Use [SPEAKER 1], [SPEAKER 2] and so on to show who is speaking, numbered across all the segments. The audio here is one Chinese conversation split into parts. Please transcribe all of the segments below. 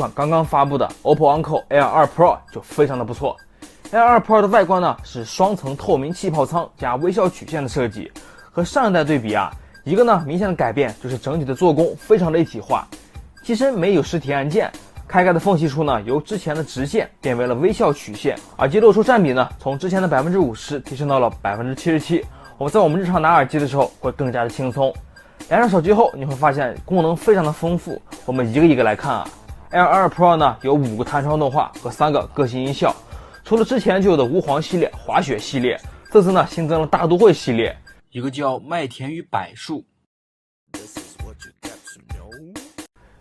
[SPEAKER 1] 款刚刚发布的 OPPO Enco Air 2 Pro 就非常的不错。Air 2 Pro 的外观呢是双层透明气泡舱加微笑曲线的设计，和上一代对比啊，一个呢明显的改变就是整体的做工非常的一体化，机身没有实体按键，开盖的缝隙处呢由之前的直线变为了微笑曲线，耳机露出占比呢从之前的 50% 提升到了 77%， 在我们日常拿耳机的时候会更加的轻松。连上手机后你会发现功能非常的丰富，我们一个一个来看啊。Air 2 Pro 呢有5个弹窗动画和3个个性音效，除了之前就有的吾皇系列、滑雪系列，这次呢新增了大都会系列，一个叫麦田与柏树，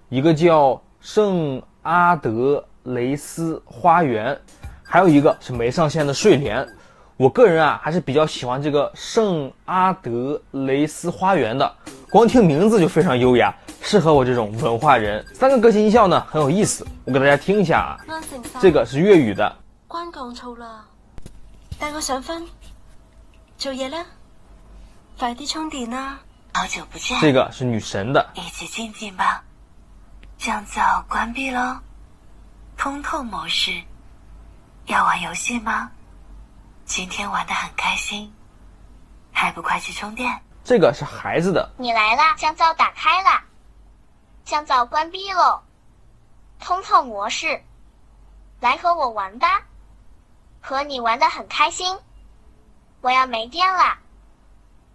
[SPEAKER 1] 一个叫圣阿德雷斯花园，还有一个是没上线的睡莲。我个人啊还是比较喜欢这个圣阿德雷斯花园的，光听名字就非常优雅，适合我这种文化人。3个个性音效呢很有意思，我给大家听一下啊。这个是粤语的。
[SPEAKER 2] 關講燥啦，帶我上分，做嘢啦，快啲充電啦！
[SPEAKER 3] 好久不見。
[SPEAKER 1] 這個是女神的。
[SPEAKER 3] 一起靜靜吧。降噪關閉咯，通透模式。要玩遊戲嗎？今天玩得很開心，還不快去充電？
[SPEAKER 1] 這個是孩子的。
[SPEAKER 4] 你來啦，降噪打開啦，降噪關閉咯，通透模式。來和我玩吧，和你玩得很開心。我要沒電了，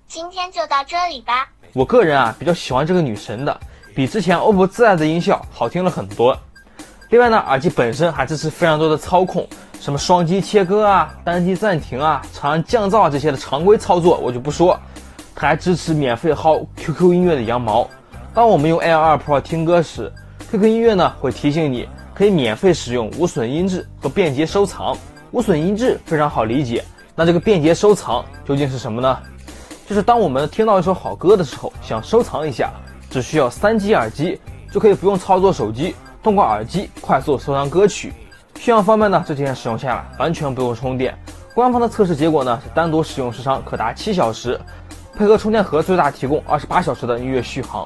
[SPEAKER 4] 今天就到這裡吧。
[SPEAKER 1] 我個人啊比較喜歡這個女神的，比之前 OPPO 自帶的音效好聽了很多。另外呢，耳機本身還支持非常多的操控，什麼雙擊切割啊、單擊暫停啊、長按降噪啊這些的常規操作我就不說，它還支持免費薅 QQ 音樂的羊毛。當我們用 Air 2 Pro 聽歌時， QQ 音樂呢會提醒你可以免費使用無損音質和便捷收藏。無損音質非常好理解，那這個便捷收藏究竟是什麼呢？就是當我們聽到一首好歌的時候，想收藏一下，只需要3G耳機就可以不用操作手機，通過耳機快速收藏歌曲。續航方面呢，這幾天使用下來完全不用充電。官方的測試結果呢是單獨使用時長可達7小時，配合充電盒最大提供28小時的音樂續航。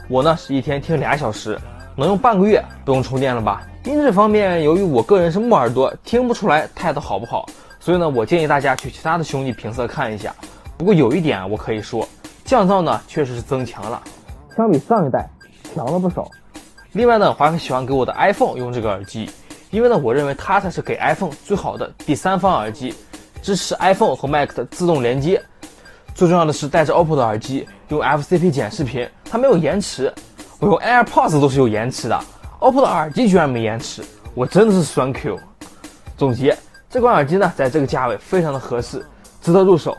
[SPEAKER 1] 我呢是一天聽2小時，能用半個月不用充電了吧。音質方面，由於我個人是木耳朵，聽不出來太的好不好，所以呢我建議大家去其他的兄弟評測看一下。不過有一點我可以說，降噪呢確實是增強了，相比上一代強了不少。另外呢我還很喜歡給我的 iPhone 用這個耳機，因為呢我認為它才是給 iPhone 最好的第三方耳機，支持 iPhone 和 Mac 的自動連接。最重要的是帶着 OPPO 的耳機用 FCP 剪視頻，它沒有延遲。我用 AirPods 都是有延遲的，OPPO 的耳機居然沒延遲，我真的是酸 Q。總結，這款耳機呢在這個價位非常的合適，值得入手。